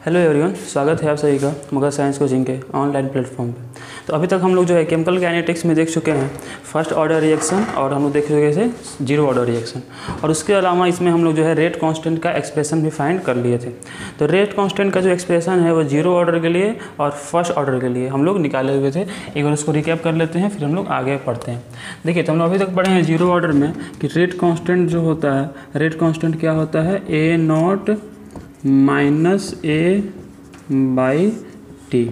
Hello everyone, स्वागत है आप सभी का मगध साइंस कोचिंग के ऑनलाइन प्लेटफॉर्म पे। तो अभी तक हम लोग जो है केमिकल काइनेटिक्स में देख चुके हैं फर्स्ट ऑर्डर रिएक्शन, और हम लोग देख चुके थे जीरो ऑर्डर रिएक्शन। और उसके अलावा इसमें हम लोग जो है रेट कांस्टेंट का एक्सप्रेशन भी फाइंड कर लिए थे। तो रेट कांस्टेंट का जो एक्सप्रेशन है वो जीरो ऑर्डर के लिए और फर्स्ट ऑर्डर के लिए हम लोग निकाले हुए थे। एक बार उसको रिकैप कर लेते हैं, फिर हम लोग आगे पढ़ते हैं। देखिए, तो हम लोग अभी तक पढ़े हैं जीरो ऑर्डर में कि रेट कांस्टेंट जो होता है, रेट कांस्टेंट क्या होता है, A not minus A by T.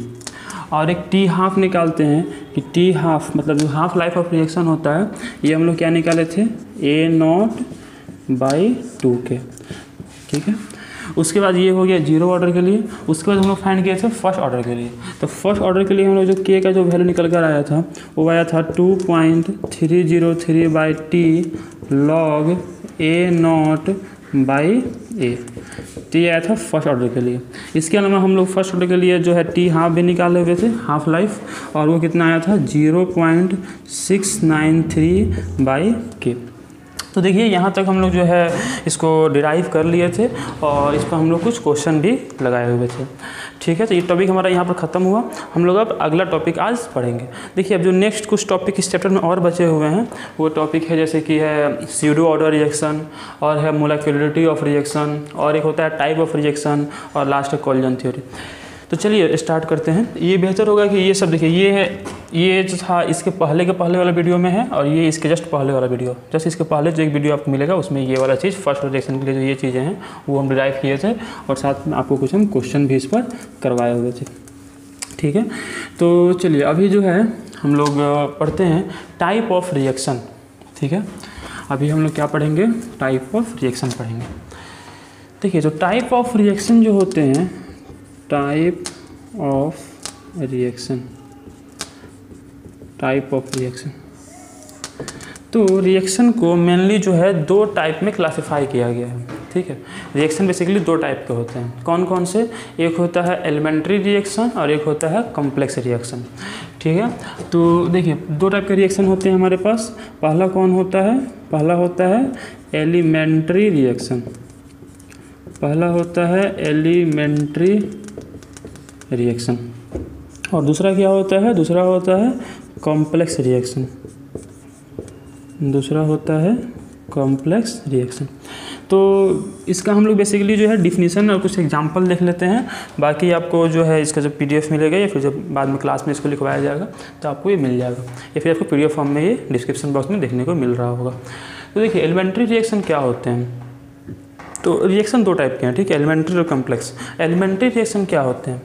और एक टी हाफ निकालते हैं कि टी हाफ मतलब जो हाफ लाइफ ऑफ रिएक्शन होता है, ये हम लोग क्या निकाले थे, ए नॉट बाई 2 के। ठीक है, उसके बाद ये हो गया जीरो ऑर्डर के लिए। उसके बाद हम लोग फाइंड किए थे फर्स्ट ऑर्डर के लिए। तो फर्स्ट ऑर्डर के लिए हम लोग जो के का जो वैल्यू निकल कर आया था वो आया था 2.303 by T log A not by A. तो ये आया था फर्स्ट ऑर्डर के लिए। इसके अलावा हम लोग फर्स्ट ऑर्डर के लिए जो है टी हाफ भी निकाले हुए थे, हाफ लाइफ, और वो कितना आया था 0.693 बाई के। तो देखिए, यहाँ तक हम लोग जो है इसको डिराइव कर लिए थे और इस पर हम लोग कुछ क्वेश्चन भी लगाए हुए थे। ठीक है, तो ये टॉपिक हमारा यहाँ पर ख़त्म हुआ। हम लोग अब अगला टॉपिक आज पढ़ेंगे। देखिए, अब जो नेक्स्ट कुछ टॉपिक इस चैप्टर में और बचे हुए हैं वो टॉपिक है जैसे कि है स्यूडो ऑर्डर रिएक्शन, और है मोलिक्युलरिटी ऑफ रिएक्शन, और एक होता है टाइप ऑफ रिएक्शन, और लास्ट है कोल्जन थ्योरी। तो चलिए स्टार्ट करते हैं। ये बेहतर होगा कि ये सब देखिए, ये जो था इसके पहले वाला वीडियो में है, और ये इसके जस्ट पहले वाला वीडियो। जस्ट इसके पहले जो एक वीडियो आपको मिलेगा उसमें ये वाला चीज़ फर्स्ट रिएक्शन के लिए जो ये चीज़ें हैं वो हम डिराइव किए थे, और साथ में आपको कुछ हम क्वेश्चन भी इस पर करवाए हुए थे। ठीक है, तो चलिए अभी जो है हम लोग पढ़ते हैं टाइप ऑफ रिएक्शन। ठीक है, अभी हम लोग क्या पढ़ेंगे, टाइप ऑफ रिएक्शन पढ़ेंगे। देखिए, तो टाइप ऑफ रिएक्शन जो होते हैं, type of reaction, type of reaction, तो रिएक्शन को मेनली जो है दो टाइप में क्लासिफाई किया गया है। ठीक है, रिएक्शन बेसिकली दो टाइप के होते हैं। कौन कौन से, एक होता है एलिमेंट्री रिएक्शन और एक होता है कॉम्प्लेक्स रिएक्शन। ठीक है, तो देखिए दो टाइप के रिएक्शन होते हैं हमारे पास। पहला कौन होता है, पहला होता है एलिमेंट्री रिएक्शन, पहला होता है एलिमेंट्री रिएक्शन, और दूसरा क्या होता है, दूसरा होता है कॉम्प्लेक्स रिएक्शन, दूसरा होता है कॉम्प्लेक्स रिएक्शन। तो इसका हम लोग बेसिकली जो है डिफिनीशन और कुछ एग्जांपल देख लेते हैं। बाकी आपको जो है इसका जब PDF मिलेगा या फिर जब बाद में क्लास में इसको लिखवाया जाएगा तो आपको ये मिल जाएगा, या फिर आपको PDF फॉर्म में ये डिस्क्रिप्शन बॉक्स में देखने को मिल रहा होगा। तो देखिए, एलिमेंट्री रिएक्शन क्या होते हैं, तो रिएक्शन दो टाइप के हैं। ठीक है, एलिमेंट्री और कॉम्प्लेक्स। एलिमेंट्री रिएक्शन क्या होते हैं,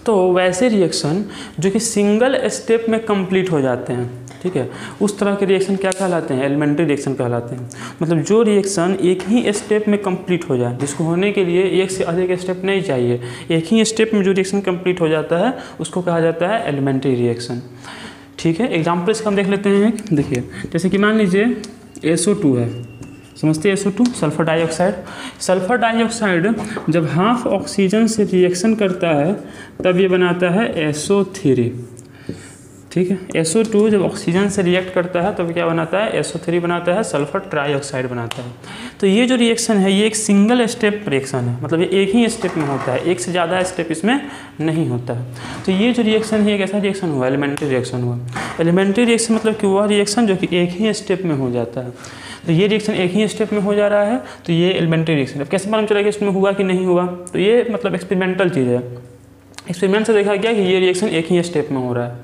तो वैसे रिएक्शन जो कि सिंगल स्टेप में कंप्लीट हो जाते हैं। ठीक है, उस तरह के रिएक्शन क्या कहलाते हैं, एलिमेंट्री रिएक्शन कहलाते हैं। मतलब जो रिएक्शन एक ही स्टेप में कंप्लीट हो जाए, जिसको होने के लिए एक से अधिक स्टेप नहीं चाहिए, एक ही स्टेप में जो रिएक्शन कंप्लीट हो जाता है उसको कहा जाता है एलिमेंट्री रिएक्शन। ठीक है, एग्जाम्पल इसका हम देख लेते हैं। देखिए, जैसे कि मान लीजिए SO2 है, समझते हैं SO2 sulphur dioxide. Sulphur dioxide जब हाफ ऑक्सीजन से रिएक्शन करता है तब ये बनाता है SO3। ठीक है, SO2 जब ऑक्सीजन से रिएक्ट करता है तब क्या बनाता है, SO3 बनाता है, सल्फर ट्राइऑक्साइड बनाता है। तो ये जो रिएक्शन है ये एक सिंगल स्टेप रिएक्शन है, मतलब ये एक ही स्टेप में होता है, एक से ज़्यादा स्टेप इसमें नहीं होता है। तो ये जो रिएक्शन है एक ऐसा रिएक्शन हुआ, एलिमेंट्री रिएक्शन हुआ। एलिमेंट्री रिएक्शन मतलब कि वह रिएक्शन जो कि एक ही स्टेप में हो जाता है। तो ये रिएक्शन एक ही स्टेप में हो जा रहा है, तो ये एलिमेंट्री रिएक्शन। अब कैसे मालूम चलेगा इसमें हुआ कि नहीं हुआ, तो ये मतलब एक्सपेरिमेंटल चीज़ है। एक्सपेरिमेंट से देखा गया कि ये रिएक्शन एक ही स्टेप में हो रहा है।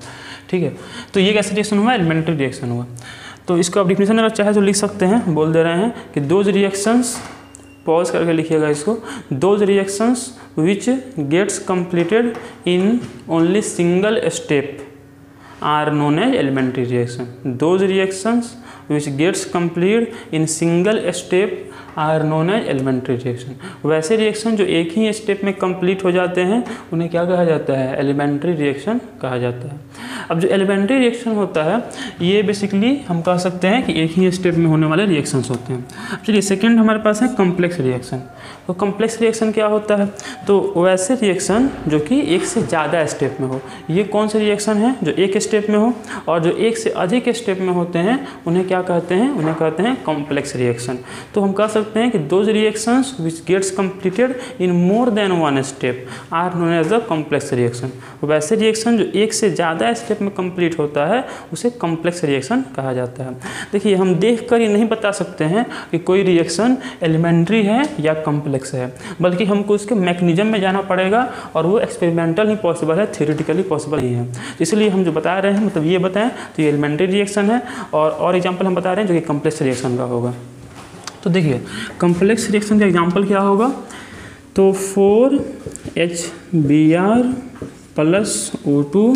ठीक है, तो ये कैसा रिएक्शन हुआ, एलिमेंट्री रिएक्शन हुआ। तो इसको आप डिफिनीशन अगर चाहे तो लिख सकते हैं, बोल दे रहे हैं कि दोज रिएक्शंस, पॉज करके लिखिएगा इसको, those reactions which gets completed in only single step are known as elementary reaction. Those reactions which gets complete in single step are known as elementary reaction। वैसे रिएक्शन जो एक ही step में complete हो जाते हैं उन्हें क्या कहा जाता है, एलिमेंट्री रिएक्शन कहा जाता है। अब जो एलिमेंट्री रिएक्शन होता है ये बेसिकली हम कह सकते हैं कि एक ही स्टेप में होने वाले रिएक्शंस होते हैं। चलिए, सेकंड हमारे पास है कॉम्प्लेक्स रिएक्शन। तो कॉम्प्लेक्स रिएक्शन क्या होता है? तो वैसे रिएक्शन जो कि एक से ज़्यादा स्टेप में हो। ये कौन से रिएक्शन है? जो एक स्टेप में हो, और जो एक से अधिक स्टेप में होते हैं उन्हें क्या कहते हैं? उन्हें कहते हैं कॉम्प्लेक्स रिएक्शन। तो हम कह सकते हैं कि those reactions which gets completed in more than one step are known as the complex reaction. वैसे रिएक्शन जो एक से ज़्यादा स्टेप में कंप्लीट होता है उसे कॉम्प्लेक्स रिएक्शन कहा जाता है। देखिए, हम देख कर ये नहीं बता सकते हैं कि कोई रिएक्शन एलिमेंट्री है या कॉम्प्लेक्स है, बल्कि हमको उसके मैकेनिज्म में जाना पड़ेगा, और वो एक्सपेरिमेंटल ही पॉसिबल है, थियोरेटिकली पॉसिबल नहीं है। इसलिए हम जो बता रहे हैं मतलब ये बताएं तो ये एलिमेंट्री रिएक्शन है, और एग्जाम्पल हम बता रहे हैं जो कि कॉम्प्लेक्स रिएक्शन का होगा। तो देखिए, कॉम्प्लेक्स रिएक्शन का एग्जाम्पल क्या होगा? तो 4HBr प्लस O2,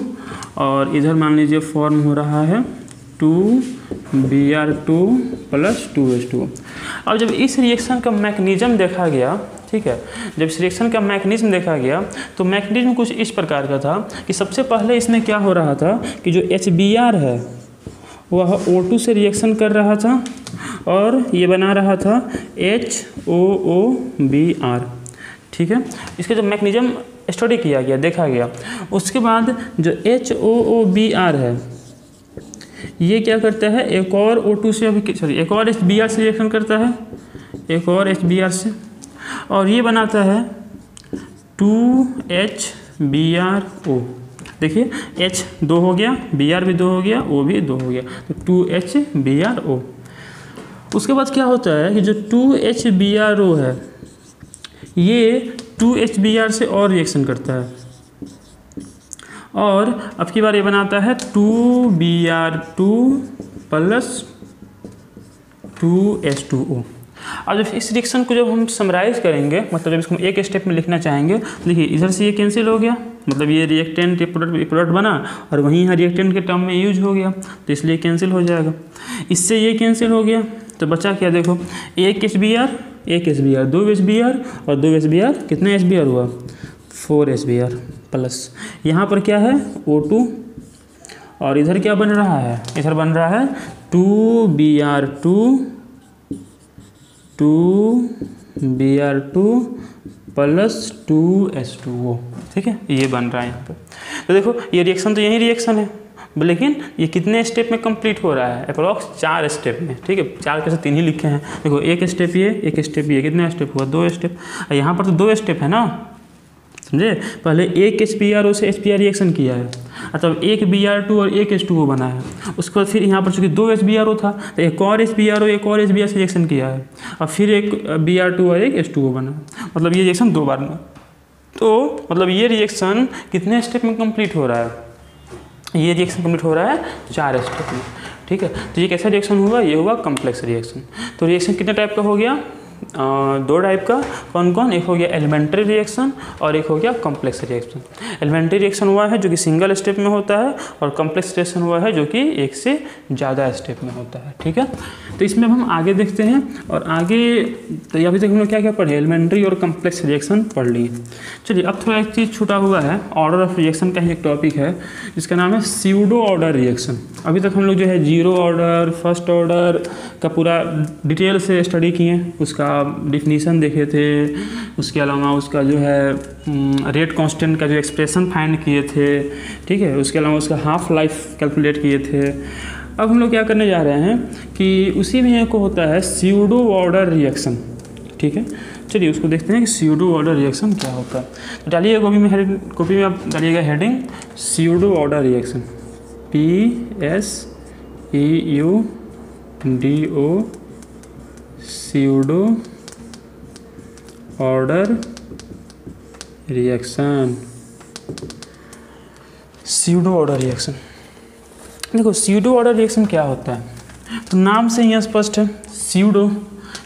और इधर मान लीजिए फॉर्म हो रहा है 2Br2 प्लस 2H2। अब जब इस रिएक्शन का मैकेनिज्म देखा गया, ठीक है, जब इस रिएक्शन का मैकेनिज्म देखा गया तो मैकेनिज्म कुछ इस प्रकार का था कि सबसे पहले इसमें क्या हो रहा था कि जो HBr है वह O2 से रिएक्शन कर रहा था, और ये बना रहा था HOOBr, ठीक है। इसका जो मैकेनिज्म स्टडी किया गया, देखा गया, उसके बाद जो HOOBr है ये क्या करता है? एक और O2 से एक और HBr से रिएक्शन करता है, एक और HBr से, और ये बनाता है 2HBrO। देखिए, H 2 हो गया, Br भी 2 हो गया, O भी 2 हो गया, तो 2HBrO। उसके बाद क्या होता है कि जो 2HBrO है ये 2HBr से और रिएक्शन करता है, और अब की बार ये बनाता है 2Br2 प्लस 2H2O। अब जब इस रिएक्शन को जब हम समराइज करेंगे, मतलब जब इसको एक स्टेप में लिखना चाहेंगे, देखिए इधर से ये कैंसिल हो गया, मतलब ये रिएक्टेंट प्रोडक्ट बना और वहीं यहाँ रिएक्टेंट के टर्म में यूज हो गया, तो इसलिए कैंसिल हो जाएगा। इससे ये कैंसिल हो गया, तो बचा क्या? देखो, एक HBr, दो HBr, और 2 HBr, कितने HBr हुआ? 4 HBr प्लस यहाँ पर क्या है? O2, और इधर क्या बन रहा है? इधर बन रहा है 2Br2 प्लस 2H2O, ठीक है, ये बन रहा है यहाँ पे। तो देखो, ये रिएक्शन तो यही रिएक्शन है, लेकिन ये कितने स्टेप में कंप्लीट हो रहा है? अप्रॉक्स 4 स्टेप में, ठीक है। 4 के साथ 3 ही लिखे हैं। देखो, एक स्टेप ये, एक स्टेप ये, कितने स्टेप हुआ? 2 स्टेप। यहाँ पर तो 2 स्टेप है ना, समझे? पहले एक HBrO से HBr रिएक्शन किया है, मतलब एक Br2 और एक H2O बना है। उसके बाद फिर यहाँ पर चूँकि 2 HBrO था तो एक और HBrO, एक और HBr से रिएक्शन किया है, और फिर एक Br2 और एक H2O बना, मतलब ये रिएक्शन 2 बार में। तो मतलब ये रिएक्शन कितने स्टेप में कंप्लीट हो रहा है? ये रिएक्शन कंप्लीट हो रहा है 4 स्टेप में, ठीक है। तो ये कैसा रिएक्शन हुआ? ये हुआ कॉम्प्लेक्स रिएक्शन। तो रिएक्शन कितने टाइप का हो गया? 2 टाइप का। कौन कौन? एक हो गया एलिमेंट्री रिएक्शन और एक हो गया कॉम्प्लेक्स रिएक्शन। एलिमेंट्री रिएक्शन हुआ है जो कि सिंगल स्टेप में होता है, और कॉम्प्लेक्स रिएक्शन हुआ है जो कि एक से ज़्यादा स्टेप में होता है, ठीक है। तो इसमें हम आगे देखते हैं, और आगे तो अभी तक हम लोग क्या क्या पढ़े? एलिमेंट्री और कॉम्प्लेक्स रिएक्शन पढ़ लिए। चलिए, अब थोड़ा एक चीज़ छूटा हुआ है, ऑर्डर ऑफ रिएक्शन का ही एक टॉपिक है जिसका नाम है स्यूडो ऑर्डर रिएक्शन। अभी तक हम लोग जो है 0 ऑर्डर, फर्स्ट ऑर्डर का पूरा डिटेल से स्टडी किए, उसका डिफिनीशन देखे थे, उसके अलावा उसका जो है रेट कांस्टेंट का जो एक्सप्रेशन फाइंड किए थे, ठीक है, उसके अलावा उसका हाफ लाइफ कैलकुलेट किए थे। अब हम लोग क्या करने जा रहे हैं कि उसी में एक होता है स्यूडो ऑर्डर रिएक्शन, ठीक है। चलिए उसको देखते हैं कि स्यूडो ऑर्डर रिएक्शन क्या होता है। तो डालिए कॉपी में आप डालिएगा heading pseudo order reaction, PSEUDO pseudo order reaction. Pseudo order reaction, देखो स्यूडो ऑर्डर रिएक्शन क्या होता है? तो नाम से ही स्पष्ट है,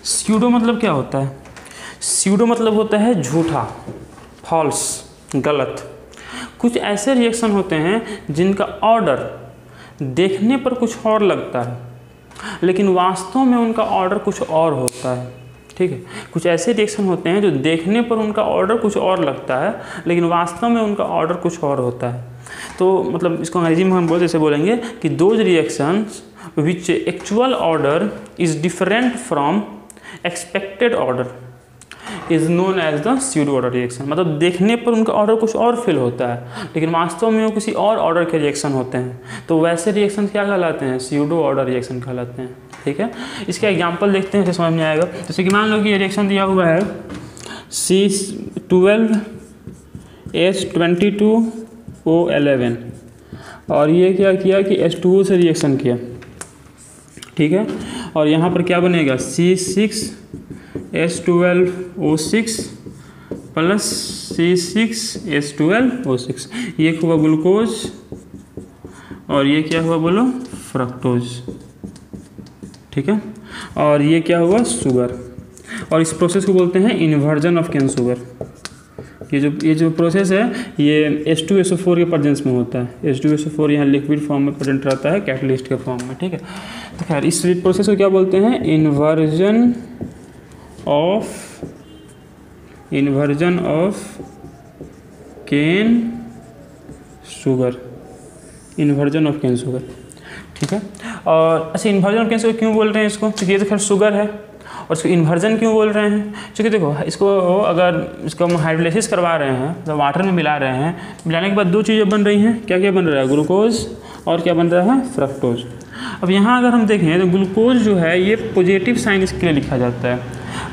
स्यूडो मतलब क्या होता है? स्यूडो मतलब होता है झूठा, फॉल्स, गलत। कुछ ऐसे रिएक्शन होते हैं जिनका ऑर्डर देखने पर कुछ और लगता है लेकिन वास्तव में उनका ऑर्डर कुछ और होता है, ठीक है। कुछ ऐसे रिएक्शन होते हैं जो देखने पर उनका ऑर्डर कुछ और लगता है लेकिन वास्तव में उनका ऑर्डर कुछ और होता है। तो मतलब इसको अंग्रेजी में हम जैसे बोलेंगे कि those reactions which actual order is different from expected order is known as the pseudo order reaction. मतलब देखने पर उनका ऑर्डर कुछ और फील होता है, लेकिन वास्तव में वो किसी और ऑर्डर के रिएक्शन होते हैं। तो वैसे रिएक्शन क्या कहलाते हैं? स्यूडो ऑर्डर रिएक्शन कहलाते हैं। ठीक है, इसका एग्जाम्पल देखते हैं तो समझ में आएगा। जैसे कि मान लो कि ये रिएक्शन दिया हुआ है C12H22O11 और ये क्या किया कि H2O से रिएक्शन किया। ठीक है, और यहाँ पर क्या बनेगा? C6H12O6 plus C6H12O6। ये हुआ ग्लूकोज और ये क्या हुआ बोलो? फ्रक्टोज। ठीक है, और ये क्या हुआ? शुगर। और इस प्रोसेस को बोलते हैं इन्वर्जन ऑफ केन शुगर। ये जो प्रोसेस है ये H2SO4 के प्रेजेंस में होता है। H2SO4 यहाँ लिक्विड फॉर्म में प्रेजेंट रहता है कैटलिस्ट के फॉर्म में। ठीक है, तो खैर इस प्रोसेस को क्या बोलते हैं? Inversion of cane sugar. Inversion of cane sugar. ठीक है, और अच्छा इन्वर्जन ऑफ केन शुगर क्यों बोल रहे हैं इसको? क्योंकि ये तो खैर शुगर है, और इसको इन्वर्जन क्यों बोल रहे हैं? क्योंकि देखो इसको हम हाइड्रोलाइसिस करवा रहे हैं, तो वाटर में मिला रहे हैं, मिलाने के बाद दो चीज़ें बन रही हैं। क्या क्या बन रहा है? ग्लूकोज और क्या बन रहा है? फ्रक्टोज। अब यहाँ अगर हम देखें तो ग्लूकोज जो है ये पॉजिटिव साइन इसके लिए लिखा जाता है,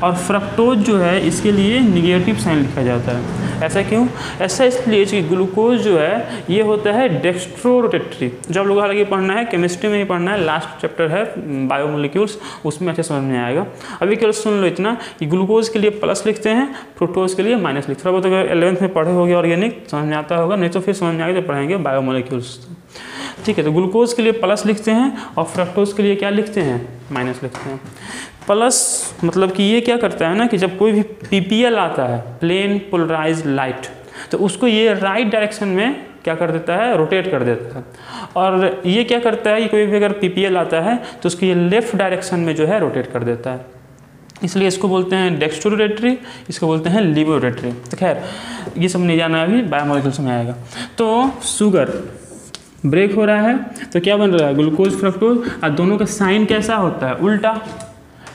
और फ्रक्टोज जो है इसके लिए निगेटिव साइन लिखा जाता है। ऐसा क्यों? ऐसा इसलिए कि ग्लूकोज जो है ये होता है डेक्स्ट्रोरोटेटरी। जो आप लोगों को हालांकि पढ़ना है, केमिस्ट्री में ही पढ़ना है, लास्ट चैप्टर है बायोमोलिक्यूल्स, उसमें अच्छे समझ में आएगा। अभी केवल सुन लो इतना कि ग्लूकोज के लिए प्लस लिखते हैं, फ्रुक्टोज के लिए माइनस लिखते हैं। थोड़ा बहुत अगर 11th में पढ़े होगे ऑर्गेनिक समझ में आता होगा, नहीं तो फिर समझ में आएगा जब पढ़ेंगे बायोमोलिक्यूल्स। ठीक है, तो ग्लूकोज के लिए प्लस लिखते हैं और फ्रक्टोज के लिए क्या लिखते हैं? माइनस लिखते हैं। प्लस मतलब कि ये क्या करता है ना कि जब कोई भी PPL आता है, प्लेन पोलराइज्ड लाइट, तो उसको ये राइट डायरेक्शन में क्या कर देता है? रोटेट कर देता है। और ये क्या करता है कि कोई भी अगर PPL आता है तो उसको ये लेफ्ट डायरेक्शन में जो है रोटेट कर देता है। इसलिए इसको बोलते हैं डेक्स्ट्रोरोटेटरी, इसको बोलते हैं लिबोरोटेटरी। तो खैर ये सब नहीं जाना, अभी बायोमोलिक्यूल्स में आएगा। तो शुगर ब्रेक हो रहा है तो क्या बन रहा है? ग्लूकोज फ्रक्टोज, और दोनों का साइन कैसा होता है? उल्टा।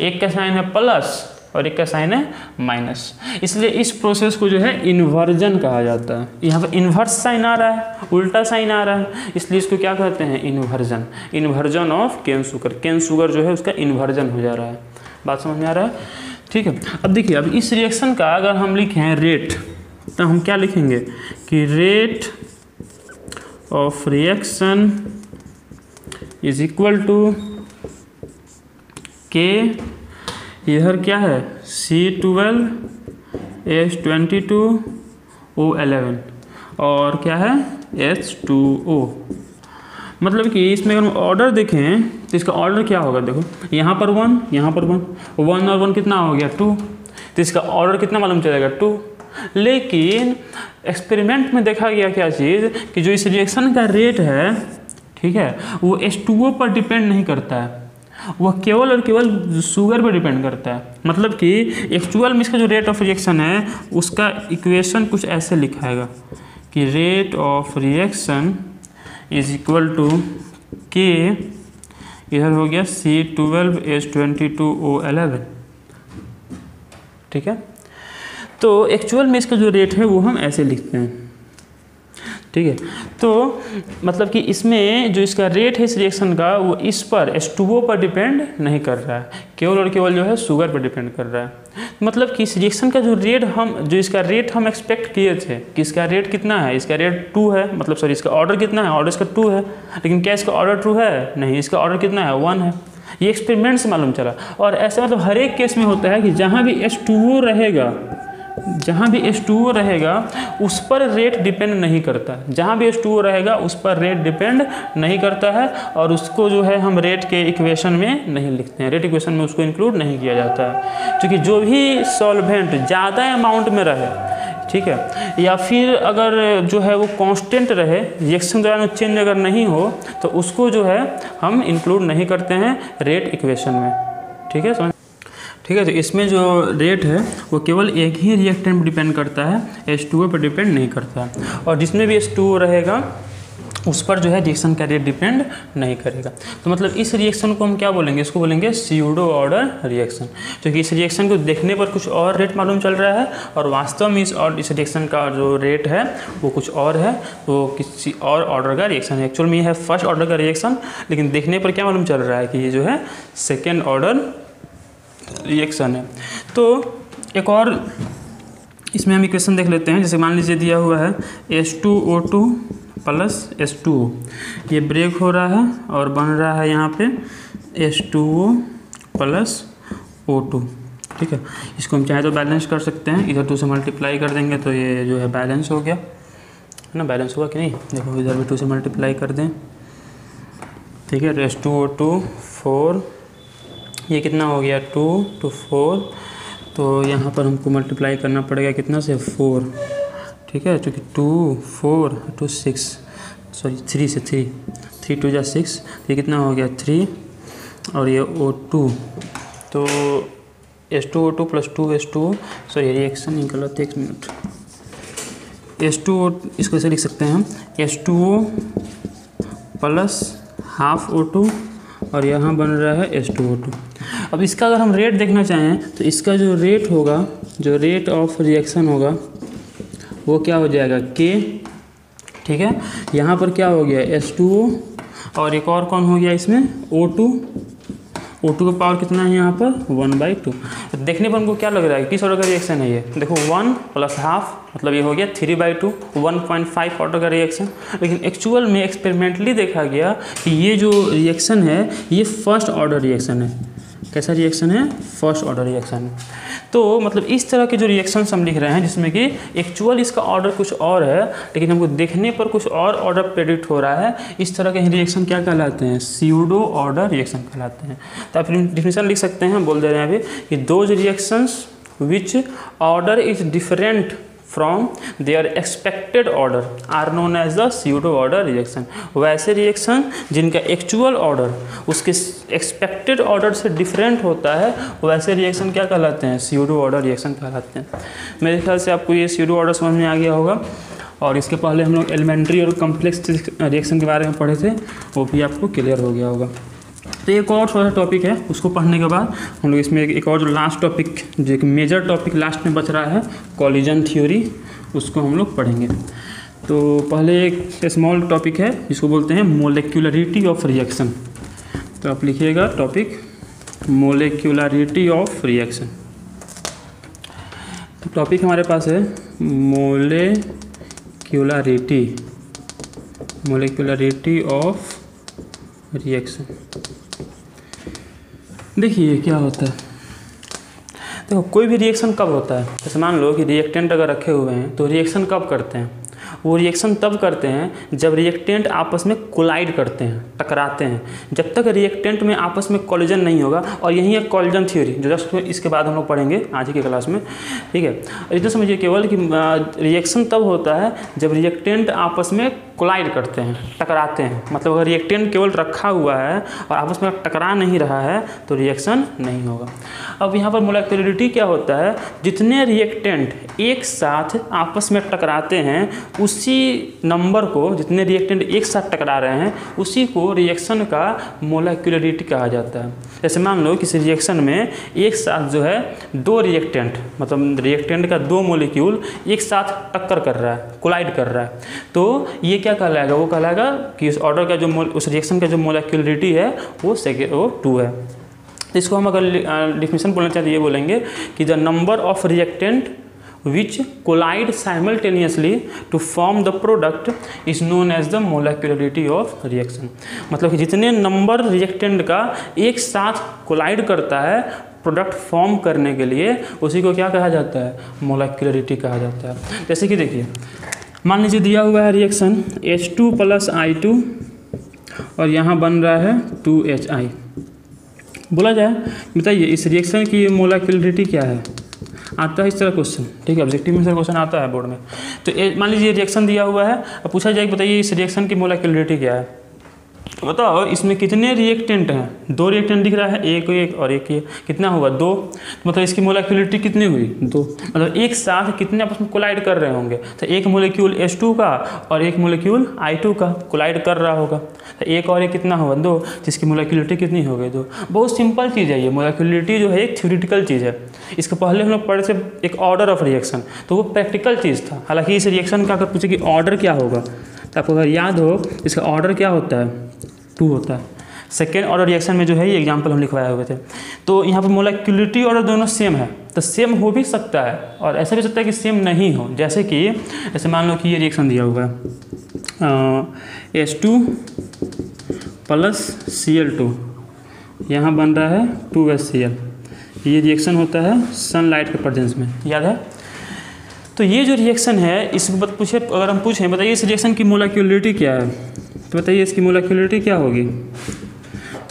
एक का साइन है प्लस और एक का साइन है माइनस। इसलिए इस प्रोसेस को जो है इन्वर्जन कहा जाता है। यहाँ पर इन्वर्स साइन आ रहा है, उल्टा साइन आ रहा है, इसलिए इसको क्या कहते हैं? Inversion. Inversion of cane sugar. Cane sugar जो है उसका इन्वर्जन हो जा रहा है। बात समझ में आ रहा है? ठीक है, अब देखिए, अब इस रिएक्शन का अगर हम लिखें रेट, तो हम क्या लिखेंगे कि rate of reaction is equal to K, इधर क्या है? C12H22O11 और क्या है? H2O। मतलब कि इसमें अगर हम ऑर्डर देखें तो इसका ऑर्डर क्या होगा? देखो यहाँ पर 1, यहाँ पर 1, 1 और 1 कितना हो गया? 2। तो इसका ऑर्डर कितना मालूम चलेगा? 2। लेकिन एक्सपेरिमेंट में देखा गया क्या चीज़ कि जो इस रिएक्शन का रेट है, ठीक है, वो H2O पर डिपेंड नहीं करता है, वह केवल और केवल शुगर पर डिपेंड करता है। मतलब कि एक्चुअल में इसका जो रेट ऑफ रिएक्शन है उसका इक्वेशन कुछ ऐसे लिखाएगा कि rate of reaction is equal to K, इधर हो गया C12H22O11। ठीक है, तो एक्चुअल में इसका जो रेट है वो हम ऐसे लिखते हैं। ठीक है, तो मतलब कि इसमें जो इसका रेट है इस रिएक्शन का वो इस पर H2O पर डिपेंड नहीं कर रहा है, केवल और केवल जो है शुगर पर डिपेंड कर रहा है। मतलब कि इस रिएक्शन का जो इसका रेट हम एक्सपेक्ट किए थे कि इसका रेट कितना है? इसका रेट 2 है, मतलब सॉरी इसका ऑर्डर कितना है? ऑर्डर इसका 2 है, लेकिन क्या इसका ऑर्डर 2 है? नहीं, इसका ऑर्डर कितना है? 1 है। ये एक्सपेरिमेंट से मालूम चला। और ऐसा मतलब हर एक केस में होता है कि जहाँ भी H2O रहेगा उस पर रेट डिपेंड नहीं करता। जहाँ भी H2O रहेगा उस पर रेट डिपेंड नहीं करता है, और उसको जो है हम रेट के इक्वेशन में नहीं लिखते हैं, रेट इक्वेशन में उसको इंक्लूड नहीं किया जाता है। क्योंकि जो भी सॉल्वेंट ज़्यादा अमाउंट में रहे, ठीक है, या फिर अगर जो है वो कांस्टेंट रहे, रिएक्शन दौरान चेंज अगर नहीं हो, तो उसको जो है हम इंक्लूड नहीं करते हैं रेट इक्वेशन में। ठीक है, समझ? ठीक है, तो इसमें जो रेट है वो केवल एक ही रिएक्टेंट पर डिपेंड करता है, H2O पर डिपेंड नहीं करता है। और जिसमें भी H2O रहेगा उस पर जो है रिएक्शन का रेट डिपेंड नहीं करेगा। तो मतलब इस रिएक्शन को हम क्या बोलेंगे, इसको बोलेंगे स्यूडो ऑर्डर रिएक्शन, क्योंकि इस रिएक्शन को देखने पर कुछ और रेट मालूम चल रहा है और वास्तव में इस रिएक्शन का जो रेट है वो कुछ और है, वो किसी और ऑर्डर का रिएक्शन है। एक्चुअल में ये है फर्स्ट ऑर्डर का रिएक्शन, लेकिन देखने पर क्या मालूम चल रहा है कि ये जो है सेकेंड ऑर्डर रिएक्शन है। तो एक और इसमें हम इक्वेशन देख लेते हैं। जैसे मान लीजिए दिया हुआ है H2O2 प्लस H2O, ये ब्रेक हो रहा है और बन रहा है यहाँ पे H2O प्लस O2, ठीक है। इसको हम चाहे तो बैलेंस कर सकते हैं, इधर 2 से मल्टीप्लाई कर देंगे तो ये जो है बैलेंस हो गया, है ना। बैलेंस हुआ कि नहीं, देखो इधर भी 2 से मल्टीप्लाई कर दें, ठीक है। H2O2 4, ये कितना हो गया 2 to 4, तो यहाँ पर हमको मल्टीप्लाई करना पड़ेगा कितना से 4, ठीक है, क्योंकि 2 4 2 6 सॉरी 3 से 3 2 जा 6, तो ये कितना हो गया 3 और ये O2, तो H2O2 plus 2H2O, sorry reaction गलत, 1 मिनट। H2O इसको ऐसे लिख सकते हैं हम H2O प्लस हाफ O2 और यहाँ बन रहा है H2O2। अब इसका अगर हम रेट देखना चाहें तो इसका जो रेट होगा, जो रेट ऑफ रिएक्शन होगा वो क्या हो जाएगा K, ठीक है। यहाँ पर क्या हो गया H2O और एक और कौन हो गया इसमें O2, O2 का पावर कितना है यहाँ पर 1/2। तो देखने पर हमको क्या लग रहा है किस ऑर्डर का रिएक्शन है ये, देखो 1 प्लस हाफ मतलब ये हो गया 3/2, 1.5 ऑर्डर का रिएक्शन। लेकिन एक्चुअल में एक्सपेरिमेंटली देखा गया कि ये जो रिएक्शन है ये फर्स्ट ऑर्डर रिएक्शन है। कैसा रिएक्शन है, फर्स्ट ऑर्डर रिएक्शन है। तो मतलब इस तरह के जो रिएक्शंस हम लिख रहे हैं जिसमें कि एक्चुअल इसका ऑर्डर कुछ और है लेकिन हमको देखने पर कुछ और ऑर्डर प्रेडिक्ट हो रहा है, इस तरह के रिएक्शन क्या कहलाते हैं, स्यूडो ऑर्डर रिएक्शन कहलाते हैं। तो आप डिफिनेशन लिख सकते हैं, बोल दे रहे हैं अभी कि those reactions which order is different from their expected order are known as the pseudo order reaction. वैसे रिएक्शन जिनका एक्चुअल ऑर्डर उसके एक्सपेक्टेड ऑर्डर से डिफरेंट होता है वैसे रिएक्शन क्या कहलाते हैं, स्यूडो ऑर्डर रिएक्शन कहलाते हैं। मेरे ख्याल से आपको ये स्यूडो ऑर्डर समझ में आ गया होगा। और इसके पहले हम लोग एलिमेंट्री और कम्प्लेक्स रिएक्शन के बारे में पढ़े थे, वो भी आपको क्लियर हो गया होगा। तो एक और थोड़ा सा टॉपिक है, उसको पढ़ने के बाद हम लोग इसमें एक और जो लास्ट टॉपिक, जो एक मेजर टॉपिक लास्ट में बच रहा है कॉलिजन थ्योरी, उसको हम लोग पढ़ेंगे। तो पहले एक स्मॉल टॉपिक है जिसको बोलते हैं मोलेक्युलरिटी ऑफ रिएक्शन। तो आप लिखिएगा टॉपिक मोलेक्युलरिटी ऑफ रिएक्शन। तो टॉपिक हमारे पास है मोलेक्युलरिटी ऑफ रिएक्शन। देखिए क्या होता है, देखो कोई भी रिएक्शन कब होता है, जैसे मान लो कि रिएक्टेंट अगर रखे हुए हैं तो रिएक्शन कब करते हैं, वो रिएक्शन तब करते हैं जब रिएक्टेंट आपस में कोलाइड करते हैं, टकराते हैं। जब तक रिएक्टेंट में आपस में कॉलिजन नहीं होगा, और यही है कॉलिजन थ्योरी जो जस्ट इसके बाद हम लोग पढ़ेंगे आज की क्लास में, ठीक है। इतना समझिए केवल कि रिएक्शन तब होता है जब रिएक्टेंट आपस में कोलाइड करते हैं, टकराते हैं। मतलब अगर रिएक्टेंट केवल रखा हुआ है और आपस में टकरा नहीं रहा है तो रिएक्शन नहीं होगा। अब यहाँ पर मोलेक्युलरिटी क्या होता है, जितने रिएक्टेंट एक साथ आपस में टकराते हैं उसी नंबर को, जितने रिएक्टेंट एक साथ टकरा रहे हैं उसी को रिएक्शन का मोलेक्युलरिटी कहा जाता है। जैसे मान लो किसी रिएक्शन में एक साथ जो है 2 रिएक्टेंट, मतलब रिएक्टेंट का 2 मोलिक्यूल एक साथ टक्कर कर रहा है, कोलाइड कर रहा है, तो ये क्या कहलाएगा, वो कहलाएगा कि उस ऑर्डर का जो उस रिएक्शन का जो मोलेक्युलरिटी है वो 2 है। इसको हम अगर डिफिनेशन बोलना चाहते ये बोलेंगे कि the number of reactant which collide simultaneously to form the product is known as the molecularity of reaction। मतलब कि जितने नंबर रिएक्टेंट का एक साथ कोलाइड करता है प्रोडक्ट फॉर्म करने के लिए, उसी को क्या कहा जाता है, मोलेक्युलरिटी कहा जाता है। जैसे कि देखिए मान लीजिए दिया हुआ है रिएक्शन H2 + I2 और यहाँ बन रहा है 2HI। बोला जाए बताइए इस रिएक्शन की मोलेक्युलरिटी क्या है, आता है इस तरह क्वेश्चन, ठीक है, ऑब्जेक्टिव में सर क्वेश्चन आता है बोर्ड में। तो मान लीजिए रिएक्शन दिया हुआ है, अब पूछा जाए कि बताइए इस रिएक्शन की मोलेक्युलरिटी क्या है, तो बताओ इसमें कितने रिएक्टेंट हैं? 2 रिएक्टेंट दिख रहा है, एक और एक ये, कितना हुआ 2। मतलब इसकी मोलिक्युलरिटी कितनी हुई 2। मतलब एक साथ कितने आपस में कोलाइड कर रहे होंगे? तो एक मोलिक्यूल H2 का और एक मोलिक्यूल I2 का कोलाइड कर रहा होगा, तो एक और एक कितना हुआ 2, जिसकी मोलिक्युलरिटी कितनी हो गई 2। बहुत सिंपल चीज़ है ये। मोलिक्युलरिटी जो है एक थ्योरेटिकल चीज़ है। इसके पहले हम लोग पढ़े थे एक ऑर्डर ऑफ रिएक्शन, तो वो प्रैक्टिकल चीज़ था। हालांकि इस रिएक्शन का अगर पूछे कि ऑर्डर क्या होगा, तो आपको अगर याद हो इसका ऑर्डर क्या होता है 2 होता है। सेकेंड ऑर्डर रिएक्शन में जो है ये एग्जाम्पल हम लिखवाए हुए थे। तो यहाँ पर मोलिक्युलरिटी ऑर्डर दोनों सेम है, तो सेम हो भी सकता है और ऐसा भी सकता है कि सेम नहीं हो। जैसे मान लो कि ये रिएक्शन दिया हुआ है H2 प्लस Cl2, यहाँ बन रहा है 2HCl। ये रिएक्शन होता है सनलाइट के प्रेजेंस में, याद है। तो ये जो रिएक्शन है इसको पूछे, अगर हम पूछें बताइए इस रिएक्शन की मोलिक्युलरिटी क्या है, तो बताइए इसकी मोलिक्युलरिटी क्या होगी।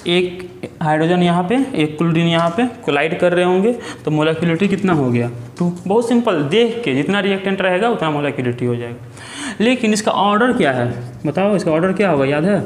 एक हाइड्रोजन यहाँ पे, एक क्लोरीन यहाँ पे कोलाइड कर रहे होंगे, तो मोलिक्युलरिटी कितना हो गया 2। बहुत सिंपल, देख के जितना रिएक्टेंट रहेगा उतना मोलिक्युलरिटी हो जाएगा। लेकिन इसका ऑर्डर क्या है बताओ, इसका ऑर्डर क्या होगा, याद है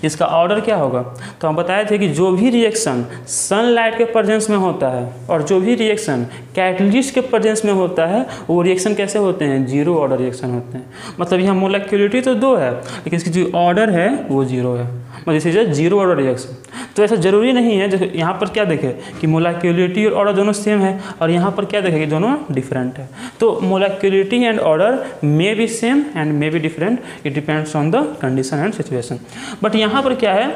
इसका ऑर्डर क्या होगा? तो हम बताए थे कि जो भी रिएक्शन सनलाइट के प्रेजेंस में होता है और जो भी रिएक्शन कैटलिस्ट के प्रेजेंस में होता है वो रिएक्शन कैसे होते हैं? 0 ऑर्डर रिएक्शन होते हैं। मतलब यहाँ मोलिक्युलरिटी तो 2 है लेकिन इसकी जो ऑर्डर है वो 0 है, मतलब दिस इज 0 ऑर्डर रिएक्शन। तो ऐसा ज़रूरी नहीं है, जैसे यहाँ पर क्या देखे कि मोलिक्युलरिटी और ऑर्डर दोनों सेम है और यहाँ पर क्या देखे कि दोनों डिफरेंट है। तो molecularity and order may be same and may be different, it depends on the condition and situation. But यहाँ पर क्या है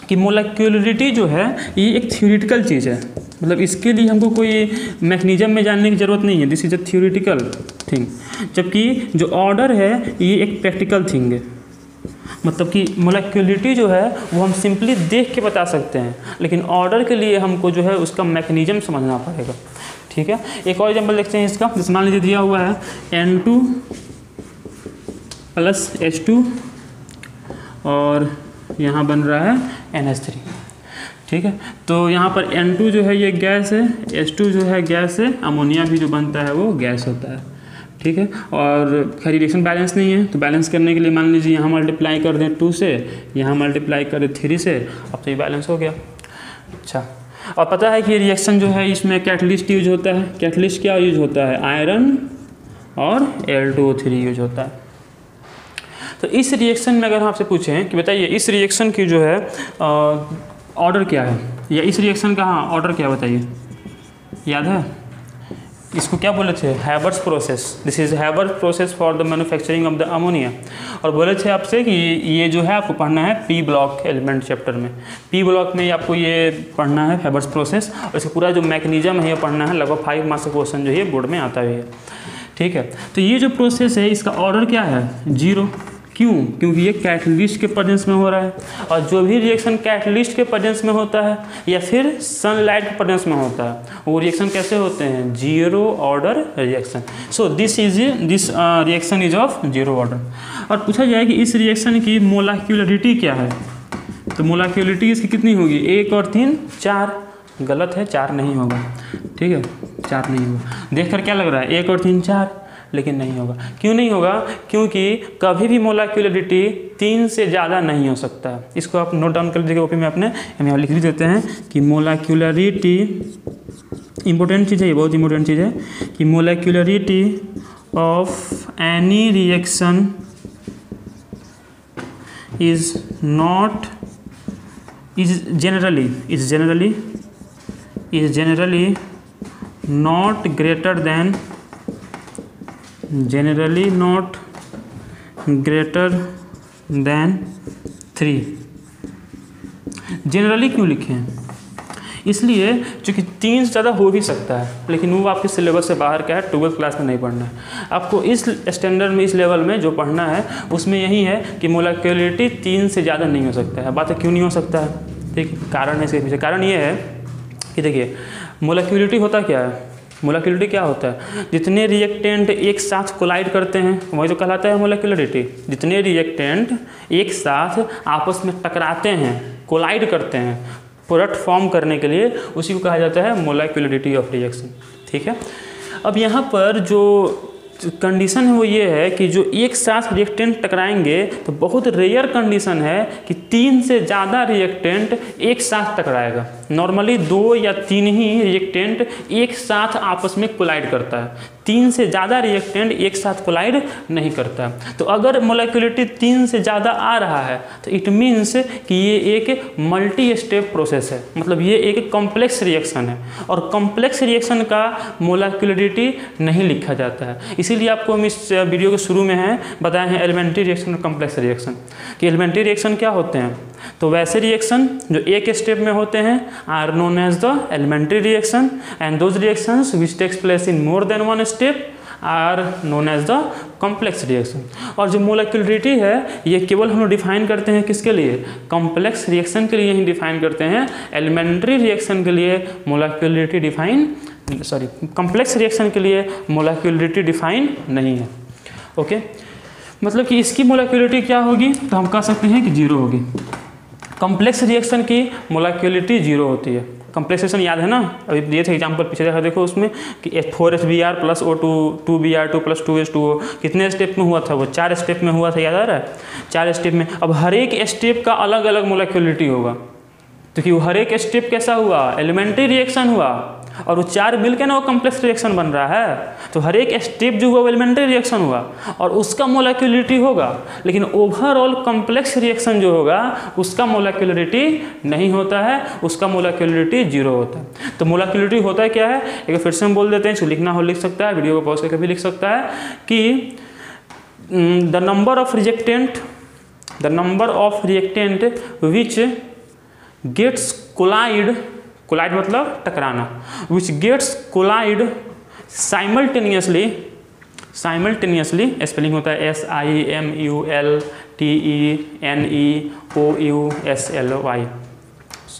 कि मोलिक्युलरिटी जो है ये एक थ्योरेटिकल चीज़ है, मतलब इसके लिए हमको कोई मैकेनिज्म में जानने की ज़रूरत नहीं है, this is a theoretical thing. जबकि जो ऑर्डर है ये एक प्रैक्टिकल थिंग है। मतलब कि मोलिक्युलरिटी जो है वो हम सिंपली देख के बता सकते हैं, लेकिन ऑर्डर के लिए हमको जो है उसका मैकेनिज्म समझना पड़ेगा। ठीक है, एक और एग्जांपल देखते हैं इसका। जैसे मान लीजिए दिया हुआ है N2 प्लस H2 और यहाँ बन रहा है NH3। ठीक है, तो यहाँ पर N2 जो है ये गैस है, H2 जो है गैस है, अमोनिया भी जो बनता है वो गैस होता है। ठीक है, और खैर रिएक्शन बैलेंस नहीं है, तो बैलेंस करने के लिए मान लीजिए यहाँ मल्टीप्लाई कर दें 2 से, यहाँ मल्टीप्लाई कर दें 3 से, अब तो ये बैलेंस हो गया। अच्छा, और पता है कि रिएक्शन जो है इसमें कैटलिस्ट यूज होता है। कैटलिस्ट क्या यूज होता है? आयरन और Al2O3 यूज होता है। तो इस रिएक्शन में अगर हम आपसे पूछें कि बताइए इस रिएक्शन की जो है ऑर्डर क्या है, या इस रिएक्शन का ऑर्डर क्या बताइए, याद है? इसको क्या बोले थे? Haber's process. This is Haber's process for the manufacturing of the ammonia. और बोले थे आपसे कि ये जो है आपको पढ़ना है पी ब्लॉक एलिमेंट चैप्टर में। पी ब्लॉक में आपको ये पढ़ना है हैबर्स प्रोसेस, और इसका पूरा जो मैकेनिज्म है ये पढ़ना है। लगभग 5 मार्क्स का क्वेश्चन जो है बोर्ड में आता है। ठीक है, तो ये जो प्रोसेस है इसका ऑर्डर क्या है? 0। क्यों? क्योंकि ये कैटलिस्ट के प्रेजेंस में हो रहा है, और जो भी रिएक्शन कैटलिस्ट के प्रेजेंस में होता है या फिर सनलाइट के प्रेजेंस में होता है वो रिएक्शन कैसे होते हैं? 0 order reaction. So this reaction is of 0 order. और पूछा जाए कि इस रिएक्शन की मोलिक्युलरिटी क्या है, तो मोलिक्युलरिटी इसकी कितनी होगी? 1 और 3 4। गलत है, 4 नहीं होगा। ठीक है, 4 नहीं होगा। देखकर क्या लग रहा है? 1 और 3 4, लेकिन नहीं होगा। क्यों नहीं होगा? क्योंकि कभी भी मोलिक्युलरिटी 3 से ज़्यादा नहीं हो सकता। इसको आप नोट डाउन कर लीजिएगा कॉपी में अपने, हम यहाँ लिख भी देते हैं कि मोलिक्युलरिटी, इंपॉर्टेंट चीज़ है ये, बहुत इंपॉर्टेंट चीज़ है कि molecularity of any reaction is generally not greater than generally not greater than 3। Generally क्यों लिखे हैं? इसलिए चूँकि 3 से ज़्यादा हो भी सकता है, लेकिन वो आपके सिलेबस से बाहर का है, 12th क्लास में नहीं पढ़ना है आपको। इस स्टैंडर्ड में, इस लेवल में जो पढ़ना है उसमें यही है कि मोलिक्युलरिटी 3 से ज़्यादा नहीं हो सकता है। बात है क्यों नहीं हो सकता है? ठीक, कारण है इसके पीछे। कारण ये है कि देखिए मोलिक्युलरिटी होता क्या है? मोलिक्युलरिटी क्या होता है? जितने रिएक्टेंट एक साथ कोलाइड करते हैं वही तो कहलाता है मोलिक्युलरिटी। जितने रिएक्टेंट एक साथ आपस में टकराते हैं, कोलाइड करते हैं प्रोडक्ट फॉर्म करने के लिए, उसी को कहा जाता है मोलिक्युलरिटी ऑफ रिएक्शन। ठीक है, अब यहाँ पर जो कंडीशन है वो ये है कि जो एक साथ रिएक्टेंट टकराएंगे तो बहुत रेयर कंडीशन है कि 3 से ज़्यादा रिएक्टेंट एक साथ टकराएगा। नॉर्मली 2 या 3 ही रिएक्टेंट एक साथ आपस में कोलाइड करता है, 3 से ज़्यादा रिएक्टेंट एक साथ कोलाइड नहीं करता। तो अगर मोलेक्युलरिटी 3 से ज़्यादा आ रहा है तो इट मीन्स कि ये एक मल्टी स्टेप प्रोसेस है, मतलब ये एक कॉम्प्लेक्स रिएक्शन है और कॉम्प्लेक्स रिएक्शन का मोलेक्युलरिटी नहीं लिखा जाता है। इसीलिए आपको हम इस वीडियो के शुरू में है बताए हैं एलिमेंट्री रिएक्शन और कॉम्प्लेक्स रिएक्शन कि एलिमेंट्री रिएक्शन क्या होते हैं। तो वैसे रिएक्शन जो एक स्टेप में होते हैं are known as the elementary reaction and those reactions which takes place in more than one step are known as the complex reaction. और जो मोलेक्युलरिटी है ये केवल हम लोग डिफाइन करते हैं किसके लिए, कॉम्प्लेक्स रिएक्शन के लिए ही डिफाइन करते हैं। एलिमेंट्री रिएक्शन के लिए मोलेक्युलरिटी डिफाइन कॉम्प्लेक्स रिएक्शन के लिए मोलेक्युलरिटी डिफाइन नहीं है। ओके, मतलब कि इसकी मोलेक्युलरिटी क्या होगी, तो हम कह सकते हैं कि 0 होगी। कॉम्प्लेक्स रिएक्शन की मोलेक्युलरिटी 0 होती है। कॉम्प्लेक्स रिएक्शन याद है ना, अभी दिए थे एग्जाम्पल पीछे देखा, देखो उसमें कि 4HBr plus O2 2Br2 plus 2H2O कितने स्टेप में हुआ था, वो 4 स्टेप में हुआ था, याद आ रहा है, 4 स्टेप में। अब हर एक स्टेप का अलग अलग मोलेक्युलरिटी होगा, तो कि हर एक स्टेप कैसा हुआ, एलिमेंट्री रिएक्शन हुआ और वो 4 मिल के ना वो कॉम्प्लेक्स रिएक्शन बन रहा है। तो हर एक स्टेप जो हुआ वो एलिमेंट्री रिएक्शन हुआ और उसका मोलेक्युलरिटी होगा, लेकिन ओवरऑल कॉम्प्लेक्स रिएक्शन जो होगा उसका मोलेक्युलरिटी नहीं होता है, उसका मोलेक्युलरिटी 0 होता है। तो मोलेक्युलरिटी होता क्या है, एक फिर से हम बोल देते हैं, इसको लिखना हो लिख सकता है, वीडियो को पॉज करके भी लिख सकता है कि the number of reactant which gets collide मतलब टकराना, which gets collide simultaneously spelling होता है SIMULTENEOUSLY,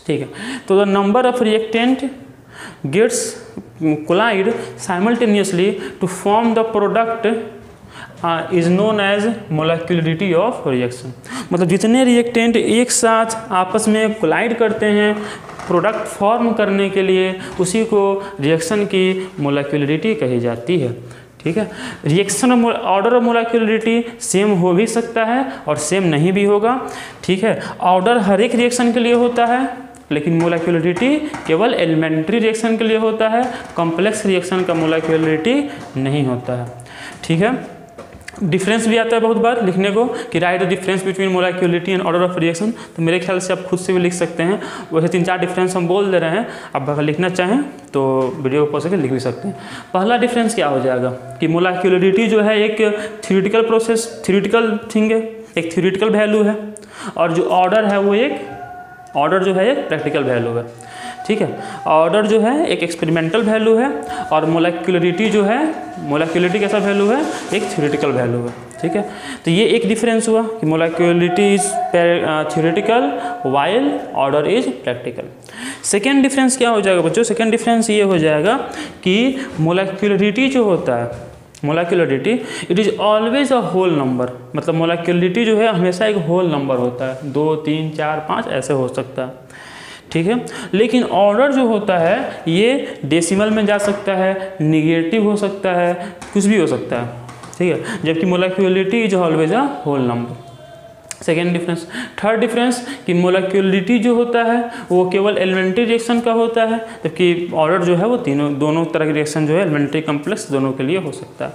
ठीक है। तो the number of reactant gets collide simultaneously to form the product is known as molecularity of reaction. मतलब जितने रिएक्टेंट एक साथ आपस में कोलाइड करते हैं प्रोडक्ट फॉर्म करने के लिए, उसी को रिएक्शन की मोलेक्युलरिटी कही जाती है, ठीक है। रिएक्शन ऑर्डर ऑफ मोलेक्युलरिटी सेम हो भी सकता है और सेम नहीं भी होगा, ठीक है। ऑर्डर हर एक रिएक्शन के लिए होता है, लेकिन मोलेक्युलरिटी केवल एलिमेंट्री रिएक्शन के लिए होता है, कॉम्प्लेक्स रिएक्शन का मोलेक्युलरिटी नहीं होता है, ठीक है। डिफरेंस भी आता है बहुत बार लिखने को कि write the difference between molecularity and order of reaction, तो मेरे ख्याल से आप खुद से भी लिख सकते हैं। वैसे 3-4 डिफरेंस हम बोल दे रहे हैं, अब अगर लिखना चाहें तो वीडियो को पॉज करके लिख भी सकते हैं। पहला डिफरेंस क्या हो जाएगा कि मोलेक्युलरिटी जो है एक थ्योरेटिकल प्रोसेस, थ्योरेटिकल थिंग है, एक थ्योरेटिकल वैल्यू है, और जो ऑर्डर है वो एक प्रैक्टिकल वैल्यू है, ठीक है। ऑर्डर जो है एक एक्सपेरिमेंटल वैल्यू है और मोलेक्युलरिटी जो है, मोलेक्युलरिटी कैसा वैल्यू है, एक थ्योरेटिकल वैल्यू है, ठीक है। तो ये एक डिफरेंस हुआ कि molecularity is theoretical while order is practical. Second difference क्या हो जाएगा बच्चों, सेकेंड डिफरेंस ये हो जाएगा कि मोलेक्युलरिटी जो होता है, molecularity it is always a whole number, मतलब मोलेक्युलरिटी जो है हमेशा एक होल नंबर होता है, 2, 3, 4, 5 ऐसे हो सकता है, ठीक है। लेकिन ऑर्डर जो होता है ये डेसिमल में जा सकता है, निगेटिव हो सकता है, कुछ भी हो सकता है, ठीक है, जबकि molecularity is always a whole number. Second difference. Third difference कि मोलेक्युलरिटी जो होता है वो केवल एलिमेंट्री रिएक्शन का होता है, जबकि ऑर्डर जो है वो दोनों तरह के रिएक्शन जो है एलिमेंट्री कॉम्प्लेक्स दोनों के लिए हो सकता है।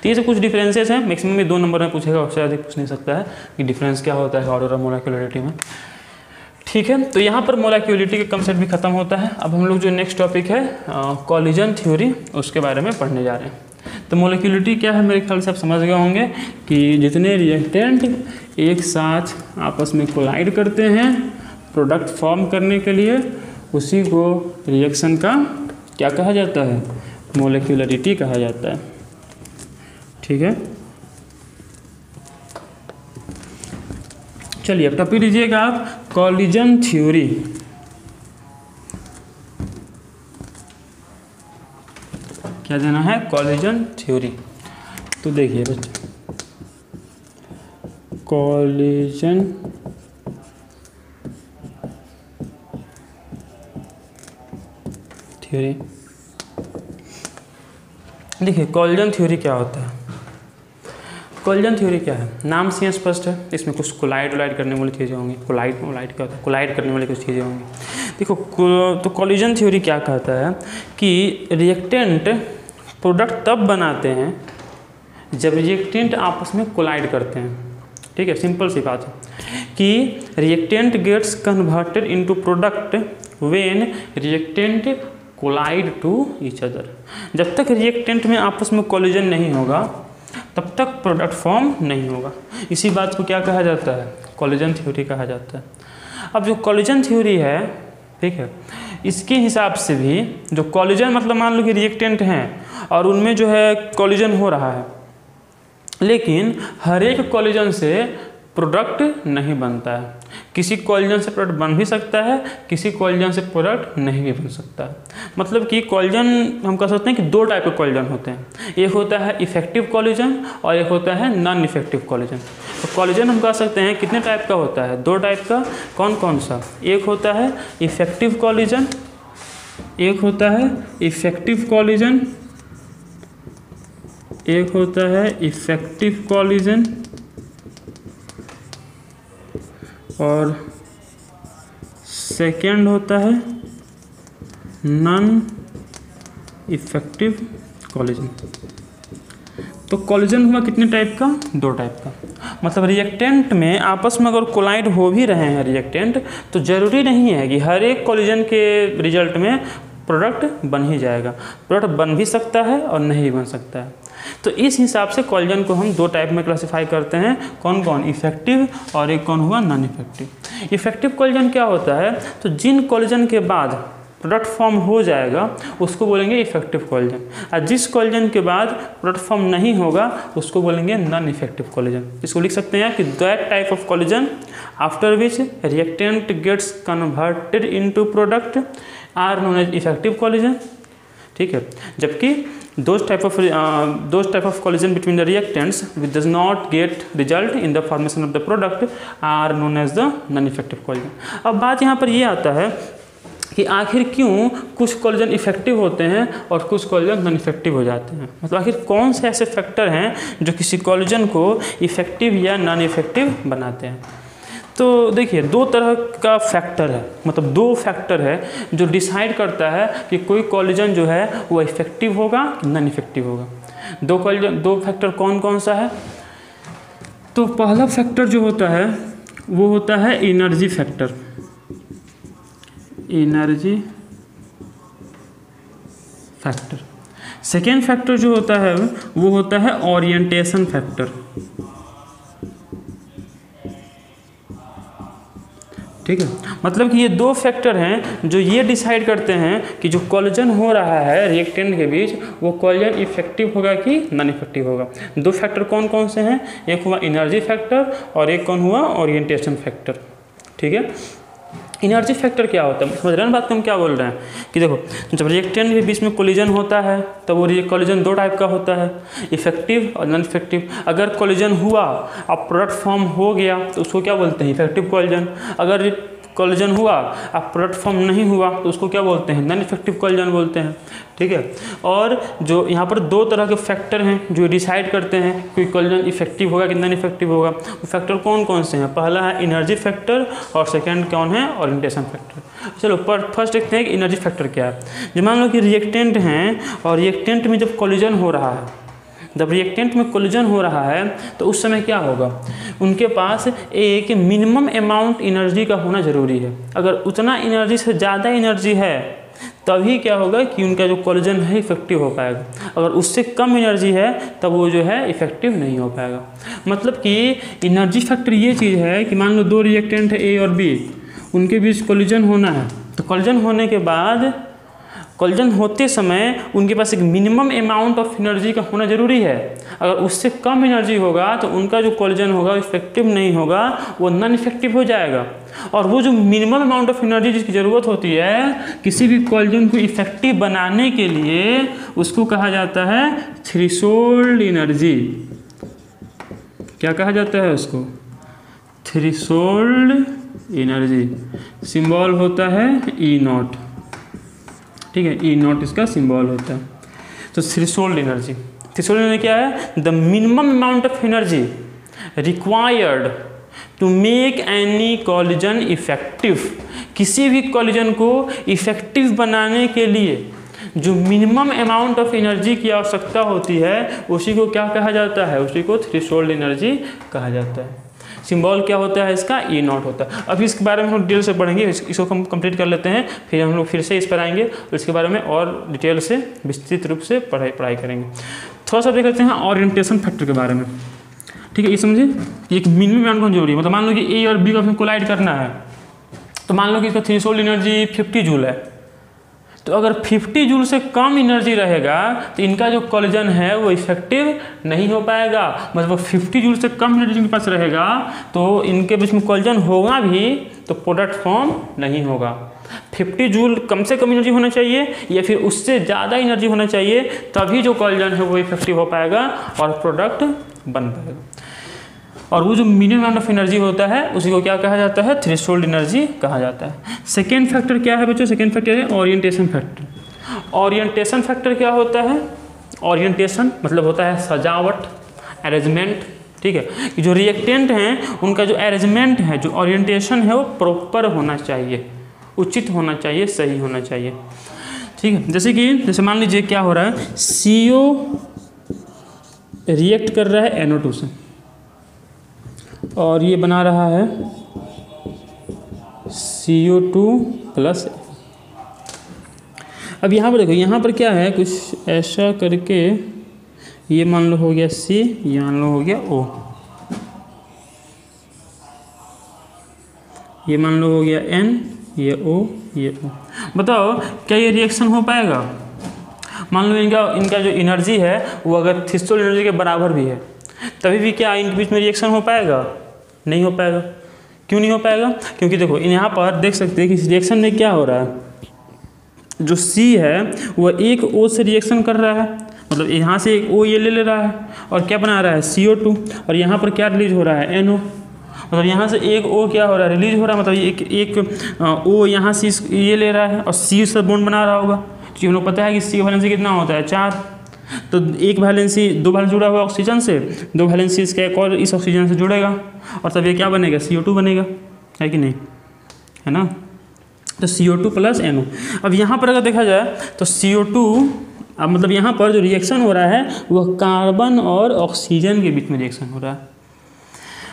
तो ये सब कुछ डिफरेंसेस हैं, मैक्सिमम 2 नंबर में पूछेगा, उससे अधिक पूछ नहीं सकता है कि डिफरेंस क्या होता है ऑर्डर और मोलेक्युलरिटी में, ठीक है। तो यहाँ पर मोलेक्युलरिटी का कंसेप्ट भी खत्म होता है। अब हम लोग जो नेक्स्ट टॉपिक है कॉलिजन थ्योरी, उसके बारे में पढ़ने जा रहे हैं। तो मोलेक्युलरिटी क्या है, मेरे ख्याल से आप समझ गए होंगे कि जितने रिएक्टेंट एक साथ आपस में कोलाइड करते हैं प्रोडक्ट फॉर्म करने के लिए, उसी को रिएक्शन का क्या कहा जाता है, मोलेक्युलरिटी कहा जाता है, ठीक है। चलिए अब टॉपिक लीजिएगा आप कॉलिजन थ्योरी। क्या देना है, कॉलिजन थ्योरी। तो देखिए बच्चे, कॉलिजन थ्योरी, देखिए कॉलिजन थ्योरी क्या होता है। कोलिजन थ्योरी क्या है? नाम से स्पष्ट है, इसमें कुछ कोलाइड करने वाली चीज़ें होंगी। कोलाइड क्या होता है? कोलाइड करने वाली कुछ चीज़ें होंगी। देखो तो कोलिजन थ्योरी क्या कहता है कि रिएक्टेंट प्रोडक्ट तब बनाते हैं जब रिएक्टेंट आपस में कोलाइड करते हैं। ठीक है, सिंपल सी बात है कि reactant gets converted into product when reactant collide to each other. जब तक रिएक्टेंट में आपस में कोलिजन नहीं होगा तब तक प्रोडक्ट फॉर्म नहीं होगा। इसी बात को क्या कहा जाता है? कोलिजन थ्योरी कहा जाता है। अब जो कोलिजन थ्योरी है, ठीक है, इसके हिसाब से भी जो कोलिजन मतलब मान लो कि रिएक्टेंट हैं और उनमें जो है कोलिजन हो रहा है, लेकिन हर एक कोलिजन से प्रोडक्ट नहीं बनता है। किसी कोलिजन से प्रोडक्ट बन भी सकता है, किसी कोलिजन से प्रोडक्ट नहीं भी बन सकता है। मतलब कि कोलिजन हम कह सकते हैं कि दो टाइप के कोलिजन होते हैं, एक होता है इफेक्टिव कोलिजन और एक होता है नॉन इफेक्टिव कोलिजन। तो कोलिजन हम कह सकते हैं कितने टाइप का होता है? दो टाइप का। कौन कौन सा? एक होता है इफेक्टिव कोलिजन, एक होता है इफेक्टिव कोलिजन, एक होता है इफेक्टिव कोलिजन और सेकेंड होता है नॉन इफेक्टिव कोलिजन। तो कोलिजन हुआ कितने टाइप का? दो टाइप का। मतलब रिएक्टेंट में आपस में अगर कोलाइड हो भी रहे हैं रिएक्टेंट, तो ज़रूरी नहीं है कि हर एक कोलिजन के रिजल्ट में प्रोडक्ट बन ही जाएगा। प्रोडक्ट बन भी सकता है और नहीं बन सकता है। तो इस हिसाब से कोलिजन को हम दो टाइप में क्लासिफाई करते हैं। कौन कौन? इफेक्टिव और एक कौन हुआ? Non effective. इफेक्टिव कोलिजन क्या होता है? तो जिन कोलिजन के बाद प्रोडक्ट फॉर्म हो जाएगा उसको बोलेंगे इफेक्टिव कोलिजन, और जिस कोलिजन के बाद प्रोडक्ट फॉर्म नहीं होगा उसको बोलेंगे नॉन इफेक्टिव कोलिजन। इसको लिख सकते हैं कि that type of collision after which reactant gets converted into product are known as effective collision. ठीक है, जबकि those type of collision between the reactants which does not get result in the formation of the product are known as the non-effective collision। अब बात यहाँ पर ये आता है कि आखिर क्यों कुछ कोलिजन इफेक्टिव होते हैं और कुछ कोलिजन नॉन इफेक्टिव हो जाते हैं। मतलब आखिर कौन से ऐसे फैक्टर हैं जो किसी कोलिजन को इफेक्टिव या नॉन इफेक्टिव बनाते हैं। तो देखिए दो तरह का फैक्टर है, मतलब दो फैक्टर है जो डिसाइड करता है कि कोई कोलिजन जो है वो इफेक्टिव होगा कि नॉन इफेक्टिव होगा। दो फैक्टर कौन कौन सा है? तो पहला फैक्टर जो होता है वो होता है energy factor, energy factor. Second factor जो होता है वो होता है ओरिएंटेशन फैक्टर। ठीक है, मतलब कि ये दो फैक्टर हैं जो ये डिसाइड करते हैं कि जो कोलिजन हो रहा है रिएक्टेंट के बीच वो कोलिजन इफेक्टिव होगा कि नॉन इफेक्टिव होगा। दो फैक्टर कौन कौन से हैं? एक हुआ एनर्जी फैक्टर और एक कौन हुआ? Orientation factor. ठीक है, एनर्जी फैक्टर क्या होता है? समझ रहे हैं बात को हम क्या बोल रहे हैं कि देखो जब रिएक्टेंट के बीच में कोलिजन होता है तो वो कोलिजन दो टाइप का होता है, इफेक्टिव और नॉन इफेक्टिव। अगर कोलिजन हुआ अब प्रोडक्ट फॉर्म हो गया तो उसको क्या बोलते हैं? Effective collision. अगर कोलिजन हुआ अब प्रोडक्ट फॉर्म नहीं हुआ तो उसको क्या बोलते हैं? नॉन इफेक्टिव कोलिजन बोलते हैं। ठीक है, और जो यहाँ पर दो तरह के फैक्टर हैं जो डिसाइड करते हैं कि कोलिजन इफेक्टिव होगा कि नॉन इफेक्टिव होगा। वो फैक्टर कौन कौन से हैं? पहला है एनर्जी फैक्टर और सेकंड कौन है? Orientation factor. चलो फर्स्ट देखते हैं कि एनर्जी फैक्टर क्या है। जो मान लो कि रिएक्टेंट हैं और रिएक्टेंट में जब कोलिजन हो रहा है, जब रिएक्टेंट में कोलिजन हो रहा है तो उस समय क्या होगा? उनके पास एक मिनिमम अमाउंट एनर्जी का होना ज़रूरी है। अगर उतना एनर्जी से ज़्यादा एनर्जी है तभी क्या होगा कि उनका जो कोलिजन है इफेक्टिव हो पाएगा। अगर उससे कम एनर्जी है तब वो जो है इफेक्टिव नहीं हो पाएगा। मतलब कि एनर्जी फैक्टर ये चीज़ है कि मान लो दो रिएक्टेंट है ए और बी, उनके बीच कोलिजन होना है तो कोलिजन होने के बाद कोलिजन होते समय उनके पास एक मिनिमम अमाउंट ऑफ एनर्जी का होना ज़रूरी है। अगर उससे कम एनर्जी होगा तो उनका जो कोलिजन होगा इफेक्टिव नहीं होगा, वो नॉन इफेक्टिव हो जाएगा। और वो जो मिनिमम अमाउंट ऑफ एनर्जी जिसकी ज़रूरत होती है किसी भी कोलिजन को इफेक्टिव बनाने के लिए उसको कहा जाता है थ्रेशोल्ड एनर्जी। क्या कहा जाता है उसको? Threshold energy. सिंबल होता है E0। ठीक है, E0 इसका सिंबल होता है। तो थ्रेशोल्ड एनर्जी, थ्रेशोल्ड एनर्जी क्या है? The minimum amount of energy required to make any collision effective. किसी भी कॉलिजन को इफेक्टिव बनाने के लिए जो मिनिमम अमाउंट ऑफ एनर्जी की आवश्यकता होती है उसी को क्या कहा जाता है? उसी को थ्रेशोल्ड एनर्जी कहा जाता है। सिंबल क्या होता है इसका? ई नॉट होता है। अभी इसके बारे में हम डिटेल से पढ़ेंगे, इसको हम कंप्लीट कर लेते हैं, फिर हम लोग फिर से इस पर आएंगे और इसके बारे में और डिटेल से विस्तृत रूप से पढ़ाई करेंगे। थोड़ा सा देख लेते हैं ओरिएंटेशन फैक्टर के बारे में। ठीक है, ये समझिए एक मिनिमम अमाउंट को जरूरी है। मतलब मान लो कि ए और बी को कोलाइड करना है, तो मान लो कि इसका थ्रेशोल्ड एनर्जी 50 जूल है। तो अगर 50 जूल से कम एनर्जी रहेगा तो इनका जो कॉलिजन है वो इफेक्टिव नहीं हो पाएगा। मतलब 50 जूल से कम एनर्जी इनके पास रहेगा तो इनके बीच में कॉलिजन होगा भी तो प्रोडक्ट फॉर्म नहीं होगा। 50 जूल कम से कम एनर्जी होना चाहिए या फिर उससे ज़्यादा एनर्जी होना चाहिए, तभी जो कॉलिजन है वो इफेक्टिव हो पाएगा और प्रोडक्ट बन पाएगा। और वो जो मिनिमम अमाउंट ऑफ एनर्जी होता है उसी को क्या कहा जाता है? थ्रेशोल्ड एनर्जी कहा जाता है। सेकेंड फैक्टर क्या है बच्चों? सेकेंड फैक्टर है ओरिएंटेशन फैक्टर। ओरिएंटेशन फैक्टर क्या होता है? ओरिएंटेशन मतलब होता है सजावट, अरेंजमेंट। ठीक है, कि जो रिएक्टेंट हैं उनका जो अरेंजमेंट है, जो ओरिएंटेशन है वो प्रॉपर होना चाहिए, उचित होना चाहिए, सही होना चाहिए। ठीक है, जैसे मान लीजिए क्या हो रहा है, CO रिएक्ट कर रहा है NO2 से और ये बना रहा है CO2+। अब यहाँ पर देखो, यहाँ पर क्या है, कुछ ऐसा करके ये मान लो हो गया C, ये मान लो हो गया O, ये मान लो हो गया N, ये O, ये O। बताओ क्या ये रिएक्शन हो पाएगा? मान लो इनका जो एनर्जी है वो अगर थ्रेशोल्ड एनर्जी के बराबर भी है, तभी भी क्या इनके बीच में रिएक्शन हो पाएगा? नहीं हो पाएगा। क्यों नहीं हो पाएगा? क्योंकि देखो यहाँ पर देख सकते हैं कि इस रिएक्शन में क्या हो रहा है, जो C है वह एक O से रिएक्शन कर रहा है, मतलब यहाँ से एक O ये ले रहा है और क्या बना रहा है? CO2। और यहाँ पर क्या रिलीज हो रहा है? NO। मतलब यहाँ से एक O क्या हो रहा है? रिलीज हो रहा है। मतलब एक O यहाँ से ये ले रहा है और C से बॉन्ड बना रहा होगा। क्योंकि हम लोग पता है कि C वैलेंसी कितना होता है? 4। तो एक वैलेंसी, 2 वैलेंसी जुड़ा हुआ ऑक्सीजन से, 2 वैलेंसी इसका एक और इस ऑक्सीजन से जुड़ेगा और तब ये क्या बनेगा? CO2 बनेगा, है कि नहीं? है ना? तो CO2+NO। अब यहाँ पर अगर देखा जाए तो CO2, अब मतलब यहाँ पर जो रिएक्शन हो रहा है वह कार्बन और ऑक्सीजन के बीच में रिएक्शन हो रहा है।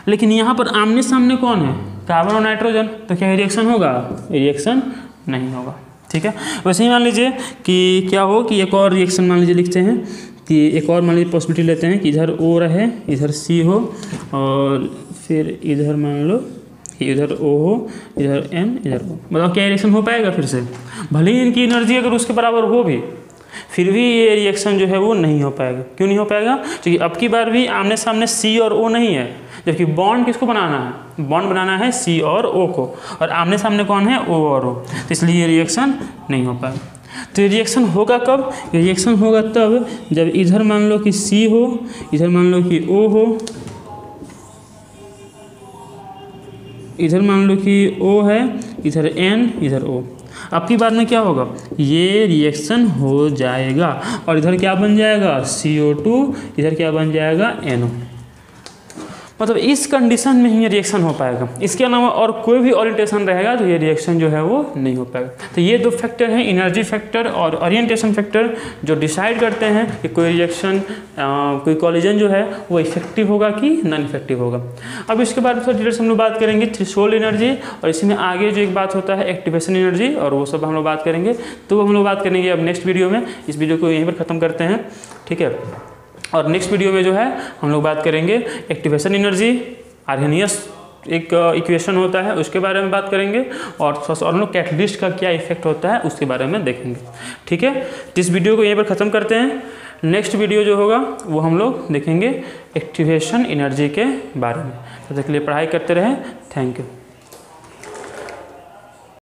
लेकिन यहाँ पर आमने सामने कौन है? कार्बन और नाइट्रोजन। तो क्या रिएक्शन होगा? रिएक्शन नहीं होगा। ठीक है, वैसे ही मान लीजिए कि क्या हो कि एक और रिएक्शन मान लीजिए लिखते हैं कि एक और मान लीजिए पॉसिबिलिटी लेते हैं कि इधर O रहे, इधर C हो और फिर इधर मान लो कि इधर O हो, इधर N, इधर O। मतलब क्या रिएक्शन हो पाएगा? फिर से भले ही इनकी एनर्जी अगर उसके बराबर हो भी, फिर भी ये रिएक्शन जो है वो नहीं हो पाएगा। क्यों नहीं हो पाएगा? क्योंकि अब की बार भी आमने सामने C और O नहीं है, जबकि बॉन्ड किसको बनाना है? बॉन्ड बनाना है C और O को, और आमने सामने कौन है? O और O। तो इसलिए ये रिएक्शन नहीं हो पाएगा। तो ये रिएक्शन होगा कब? ये रिएक्शन होगा तब जब इधर मान लो कि C हो, इधर मान लो कि O हो, इधर मान लो कि O है, इधर N, इधर O। अब की बार में क्या होगा? ये रिएक्शन हो जाएगा और इधर क्या बन जाएगा? CO2, इधर क्या बन जाएगा? NO। मतलब इस कंडीशन में ही ये रिएक्शन हो पाएगा। इसके अलावा और कोई भी ओरिएंटेशन रहेगा तो ये रिएक्शन जो है वो नहीं हो पाएगा। तो ये 2 फैक्टर हैं, एनर्जी फैक्टर और ओरिएंटेशन फैक्टर, जो डिसाइड करते हैं कि कोई रिएक्शन, कोई कॉलिजन जो है वो इफेक्टिव होगा कि नॉन इफेक्टिव होगा। अब इसके बाद थोड़ा डिटेल से हम लोग बात करेंगे थ्रेशोल्ड एनर्जी, और इसी में आगे जो एक बात होता है एक्टिवेशन एनर्जी, और वो सब हम लोग बात करेंगे। तो हम लोग बात करेंगे अब नेक्स्ट वीडियो में। इस वीडियो को यहीं पर ख़त्म करते हैं। ठीक है, और नेक्स्ट वीडियो में जो है हम लोग बात करेंगे एक्टिवेशन एनर्जी, आर्हेनियस एक इक्वेशन होता है उसके बारे में बात करेंगे, और हम लोग कैटलिस्ट का क्या इफेक्ट होता है उसके बारे में देखेंगे। ठीक है, इस वीडियो को यहीं पर ख़त्म करते हैं। नेक्स्ट वीडियो जो होगा वो हम लोग देखेंगे एक्टिवेशन एनर्जी के बारे में। तब तक के लिए पढ़ाई करते रहें। Thank you.